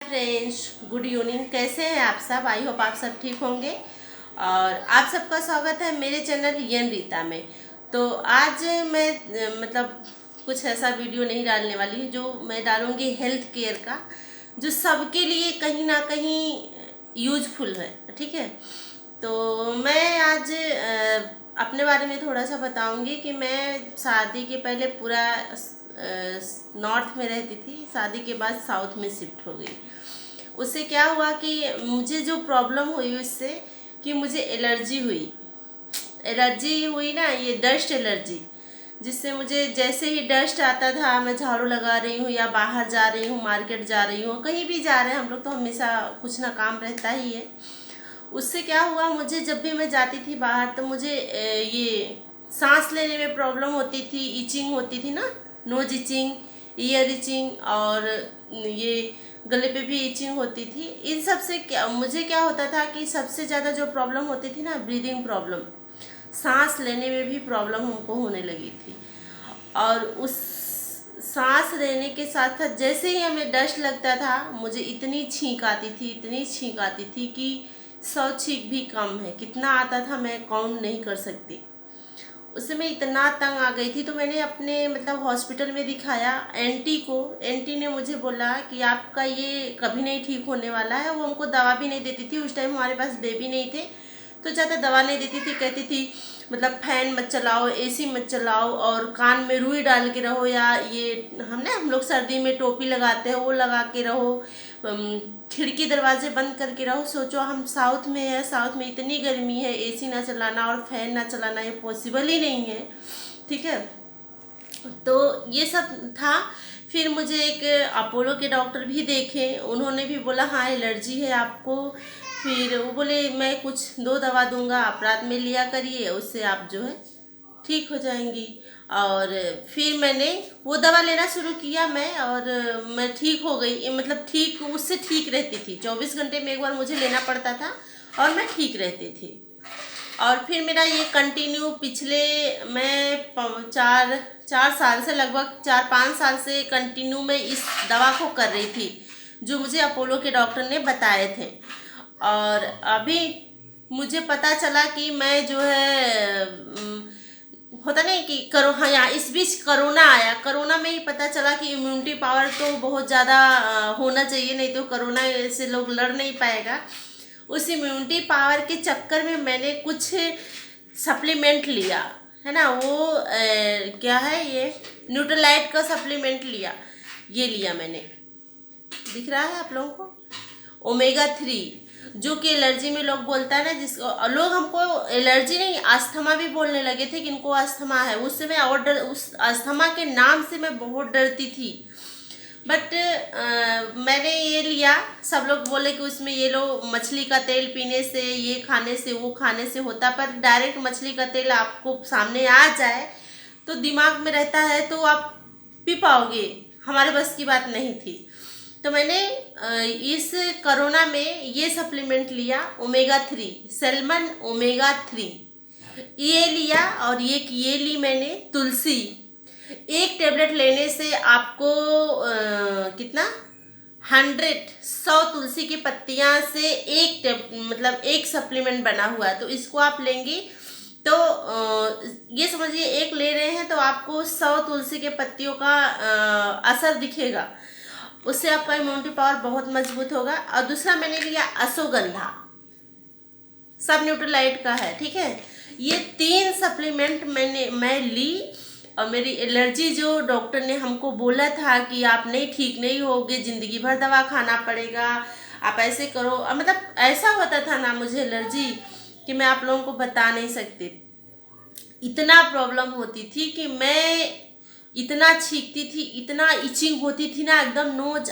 Friends, good evening. कैसे हैं आप सब? आई होप आप सब ठीक होंगे। और आप सबका स्वागत है मेरे चैनल यन रीता में। तो आज मैं मतलब कुछ ऐसा वीडियो नहीं डालने वाली हूँ, जो मैं डालूँगी हेल्थ केयर का, जो सबके लिए कहीं ना कहीं यूजफुल है। ठीक है, तो मैं आज अपने बारे में थोड़ा सा बताऊंगी कि मैं शादी के पहले पूरा नॉर्थ में रहती थी, शादी के बाद साउथ में शिफ्ट हो गई। उससे क्या हुआ कि मुझे जो प्रॉब्लम हुई उससे, कि मुझे एलर्जी हुई ना, ये डस्ट एलर्जी, जिससे मुझे जैसे ही डस्ट आता था, मैं झाड़ू लगा रही हूँ या बाहर जा रही हूँ, मार्केट जा रही हूँ, कहीं भी जा रहे हैं हम लोग, तो हमेशा कुछ ना काम रहता ही है। उससे क्या हुआ, मुझे जब भी मैं जाती थी बाहर, तो मुझे ये सांस लेने में प्रॉब्लम होती थी, इचिंग होती थी ना, नोज इचिंग, ईयर इचिंग, और ये गले पे भी इचिंग होती थी। इन सब से क्या मुझे क्या होता था कि सबसे ज़्यादा जो प्रॉब्लम होती थी ना, ब्रीदिंग प्रॉब्लम, सांस लेने में भी प्रॉब्लम हमको होने लगी थी। और उस सांस लेने के साथ साथ जैसे ही हमें डस्ट लगता था, मुझे इतनी छींक आती थी, इतनी छींक आती थी कि 100 छींक भी कम है। कितना आता था मैं काउंट नहीं कर सकती। उससे मैं इतना तंग आ गई थी, तो मैंने अपने मतलब हॉस्पिटल में दिखाया एंटी को। एंटी ने मुझे बोला कि आपका ये कभी नहीं ठीक होने वाला है। वो हमको दवा भी नहीं देती थी, उस टाइम हमारे पास बेबी नहीं थे, तो ज़्यादा दवा नहीं देती थी। कहती थी मतलब फैन मत चलाओ, एसी मत चलाओ, और कान में रुई डाल के रहो, या ये हम लोग सर्दी में टोपी लगाते हैं वो लगा के रहो, खिड़की दरवाजे बंद करके रहो। सोचो हम साउथ में है, साउथ में इतनी गर्मी है, एसी ना चलाना और फैन ना चलाना ये पॉसिबल ही नहीं है। ठीक है, तो ये सब था। फिर मुझे एक अपोलो के डॉक्टर भी देखे, उन्होंने भी बोला हाँ एलर्जी है आपको। फिर वो बोले मैं कुछ 2 दवा दूंगा, आप रात में लिया करिए, उससे आप जो है ठीक हो जाएंगी। और फिर मैंने वो दवा लेना शुरू किया मैं, और मैं ठीक हो गई। मतलब ठीक, उससे ठीक रहती थी, 24 घंटे में एक बार मुझे लेना पड़ता था और मैं ठीक रहती थी। और फिर मेरा ये कंटिन्यू पिछले, मैं 4 साल से, लगभग 4-5 साल से कंटिन्यू मैं इस दवा को कर रही थी, जो मुझे अपोलो के डॉक्टर ने बताए थे। और अभी मुझे पता चला कि मैं जो है होता नहीं कि हाँ, यहाँ इस बीच कोरोना आया। कोरोना में ही पता चला कि इम्यूनिटी पावर तो बहुत ज़्यादा होना चाहिए, नहीं तो कोरोना से लोग लड़ नहीं पाएगा। उस इम्यूनिटी पावर के चक्कर में मैंने कुछ सप्लीमेंट लिया है ना, वो क्या है ये, न्यूट्रलाइट का सप्लीमेंट लिया। ये लिया मैंने, दिख रहा है आप लोगों को, ओमेगा 3, जो कि एलर्जी में लोग बोलता है ना, जिसको लोग हमको एलर्जी नहीं, अस्थमा भी बोलने लगे थे कि इनको अस्थमा है। उससे मैं और उस अस्थमा के नाम से मैं बहुत डरती थी। बट मैंने ये लिया। सब लोग बोले कि उसमें ये लो, मछली का तेल पीने से, ये खाने से, वो खाने से होता, पर डायरेक्ट मछली का तेल आपको सामने आ जाए तो दिमाग में रहता है, तो आप पी पाओगे। हमारे बस की बात नहीं थी। तो मैंने इस कोरोना में ये सप्लीमेंट लिया, ओमेगा 3, सैल्मन ओमेगा 3 ये लिया। और ये ली मैंने तुलसी। एक टेबलेट लेने से आपको कितना, 100 तुलसी की पत्तियां से मतलब एक सप्लीमेंट बना हुआ है। तो इसको आप लेंगी तो ये समझिए एक ले रहे हैं तो आपको 100 तुलसी के पत्तियों का असर दिखेगा। उससे आपका इम्यूनिटी पावर बहुत मजबूत होगा। और दूसरा मैंने लिया अश्वगंधा, सब न्यूट्रलाइट का है। ठीक है, ये 3 सप्लीमेंट मैं ली। और मेरी एलर्जी, जो डॉक्टर ने हमको बोला था कि आप ठीक नहीं होगे, ज़िंदगी भर दवा खाना पड़ेगा, आप ऐसे करो, मतलब ऐसा होता था ना मुझे एलर्जी कि मैं आप लोगों को बता नहीं सकती। इतना प्रॉब्लम होती थी कि मैं इतना छींकती थी, इतना इचिंग होती थी ना, एकदम नोज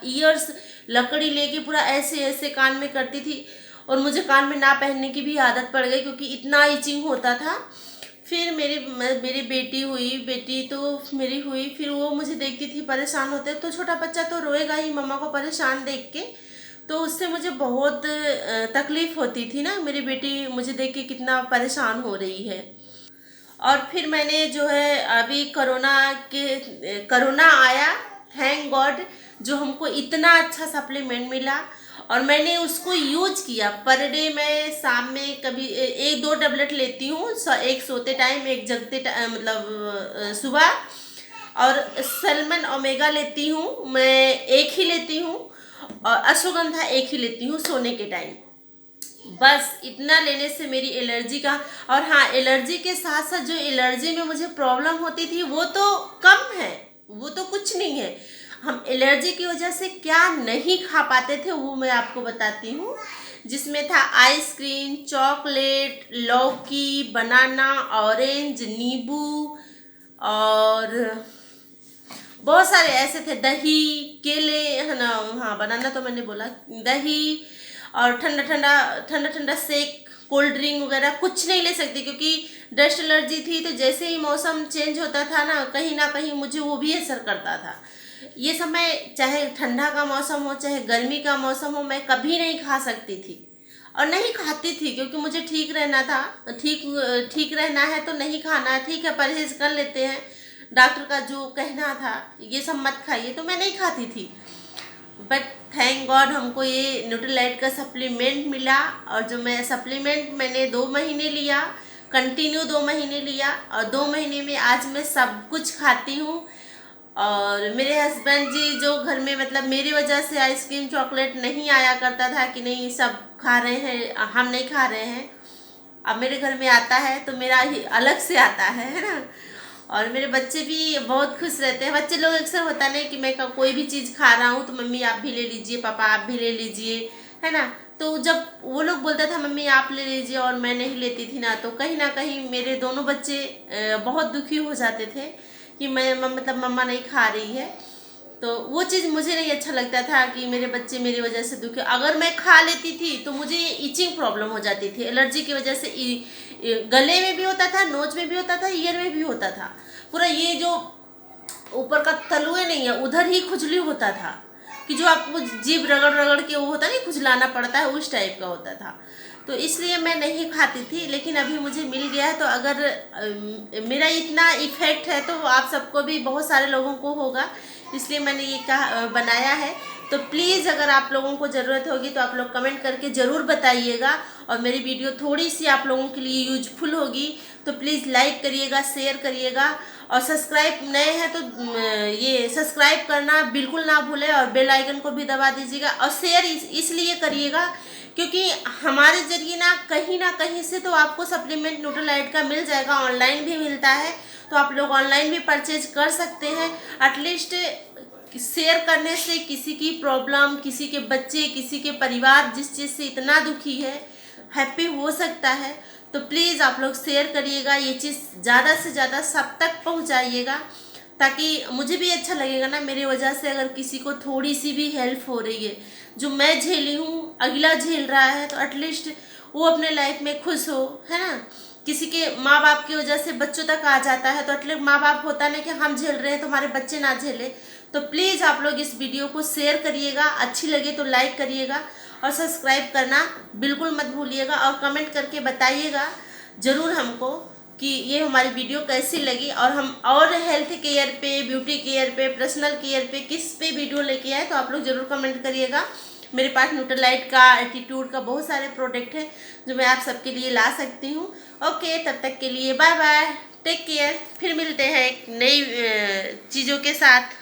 ईयर्स लकड़ी लेके पूरा ऐसे ऐसे कान में करती थी। और मुझे कान में ना पहनने की भी आदत पड़ गई, क्योंकि इतना इचिंग होता था। फिर मेरी बेटी तो मेरी हुई। फिर वो मुझे देखती थी परेशान होते, तो छोटा बच्चा तो रोएगा ही मम्मा को परेशान देख के, तो उससे मुझे बहुत तकलीफ होती थी ना, मेरी बेटी मुझे देख के कितना परेशान हो रही है। और फिर मैंने जो है अभी कोरोना आया, थैंक गॉड, जो हमको इतना अच्छा सप्लीमेंट मिला और मैंने उसको यूज किया। पर डे मैं शाम में कभी 1-2 टैबलेट लेती हूँ, एक सोते टाइम, एक जगते मतलब सुबह। और सलमन ओमेगा लेती हूँ मैं, एक ही लेती हूँ, और अश्वगंधा एक ही लेती हूँ सोने के टाइम। बस इतना लेने से मेरी एलर्जी का, और हाँ, एलर्जी के साथ साथ जो एलर्जी में मुझे प्रॉब्लम होती थी वो तो कम है, वो तो कुछ नहीं है। हम एलर्जी की वजह से क्या नहीं खा पाते थे वो मैं आपको बताती हूँ, जिसमें था आइसक्रीम, चॉकलेट, लौकी, बनाना, ऑरेंज, नींबू, और बहुत सारे ऐसे थे, दही, केले, है ना, हाँ बनाना तो मैंने बोला, दही, और ठंडा ठंडा ठंडा ठंडा शेक, कोल्ड ड्रिंक वगैरह कुछ नहीं ले सकती क्योंकि डस्ट एलर्जी थी। तो जैसे ही मौसम चेंज होता था ना कहीं मुझे वो भी असर करता था। ये समय चाहे ठंडा का मौसम हो चाहे गर्मी का मौसम हो, मैं कभी नहीं खा सकती थी और नहीं खाती थी क्योंकि मुझे ठीक रहना था। ठीक रहना है तो नहीं खाना है, ठीक है, परहेज कर लेते हैं, डॉक्टर का जो कहना था ये सब मत खाइए, तो मैं नहीं खाती थी। बट थैंक गॉड हमको ये न्यूट्रीलाइट का सप्लीमेंट मिला, और जो मैं सप्लीमेंट मैंने 2 महीने लिया, कंटिन्यू 2 महीने लिया, और 2 महीने में आज मैं सब कुछ खाती हूँ। और मेरे हस्बैंड जी जो घर में, मतलब मेरी वजह से आइसक्रीम चॉकलेट नहीं आया करता था कि नहीं सब खा रहे हैं, हम नहीं खा रहे हैं, अब मेरे घर में आता है तो मेरा ही अलग से आता है ना। और मेरे बच्चे भी बहुत खुश रहते हैं। बच्चे लोग अक्सर होता नहीं कि मैं कोई भी चीज़ खा रहा हूँ तो मम्मी आप भी ले लीजिए, पापा आप भी ले लीजिए, है ना। तो जब वो लोग बोलता था मम्मी आप ले लीजिए और मैं नहीं लेती थी ना कहीं मेरे दोनों बच्चे बहुत दुखी हो जाते थे कि मैं मतलब मम्मा नहीं खा रही है। तो वो चीज़ मुझे नहीं अच्छा लगता था कि मेरे बच्चे मेरी वजह से दुखी। अगर मैं खा लेती थी तो मुझे इचिंग प्रॉब्लम हो जाती थी, एलर्जी की वजह से गले में भी होता था, नोज में भी होता था, ईयर में भी होता था, पूरा ये जो ऊपर का तलुए नहीं है उधर ही खुजली होता था कि जो आपको जीभ रगड़ रगड़ के वो होता नहीं खुजलाना पड़ता है, उस टाइप का होता था। तो इसलिए मैं नहीं खाती थी, लेकिन अभी मुझे मिल गया है। तो अगर मेरा इतना इफेक्ट है तो आप सबको भी, बहुत सारे लोगों को होगा, इसलिए मैंने ये बनाया है। तो प्लीज़ अगर आप लोगों को ज़रूरत होगी तो आप लोग कमेंट करके ज़रूर बताइएगा, और मेरी वीडियो थोड़ी सी आप लोगों के लिए यूजफुल होगी तो प्लीज़ लाइक करिएगा, शेयर करिएगा, और सब्सक्राइब नए हैं तो ये सब्सक्राइब करना बिल्कुल ना भूलें, और बेल आइकन को भी दबा दीजिएगा, और शेयर इसलिए करिएगा क्योंकि हमारे जरिए ना कहीं से तो आपको सप्लीमेंट न्यूट्रीलाइट का मिल जाएगा, ऑनलाइन भी मिलता है, तो आप लोग ऑनलाइन भी परचेज कर सकते हैं। एटलीस्ट शेयर करने से किसी की प्रॉब्लम, किसी के बच्चे, किसी के परिवार जिस चीज़ से इतना दुखी है, हैप्पी हो सकता है। तो प्लीज़ आप लोग शेयर करिएगा, ये चीज़ ज़्यादा से ज़्यादा सब तक पहुंचाइएगा, ताकि मुझे भी अच्छा लगेगा ना, मेरी वजह से अगर किसी को थोड़ी सी भी हेल्प हो रही है, जो मैं झेली हूँ अगला झेल रहा है, तो एटलीस्ट वो अपने लाइफ में खुश हो, है ना। किसी के माँ बाप की वजह से बच्चों तक आ जाता है, तो एटलीस्ट माँ बाप होता नहीं कि हम झेल रहे हैं तो हमारे बच्चे ना झेले। तो प्लीज़ आप लोग इस वीडियो को शेयर करिएगा, अच्छी लगे तो लाइक करिएगा, और सब्सक्राइब करना बिल्कुल मत भूलिएगा, और कमेंट करके बताइएगा ज़रूर हमको कि ये हमारी वीडियो कैसी लगी, और हम और हेल्थ केयर पे, ब्यूटी केयर पे, पर्सनल केयर पे किस पे वीडियो लेके आए, तो आप लोग ज़रूर कमेंट करिएगा। मेरे पास न्यूट्रीलाइट का, एटीट्यूड का बहुत सारे प्रोडक्ट हैं जो मैं आप सबके लिए ला सकती हूँ। ओके, तब तक के लिए बाय बाय, टेक केयर, फिर मिलते हैं एक नई चीज़ों के साथ।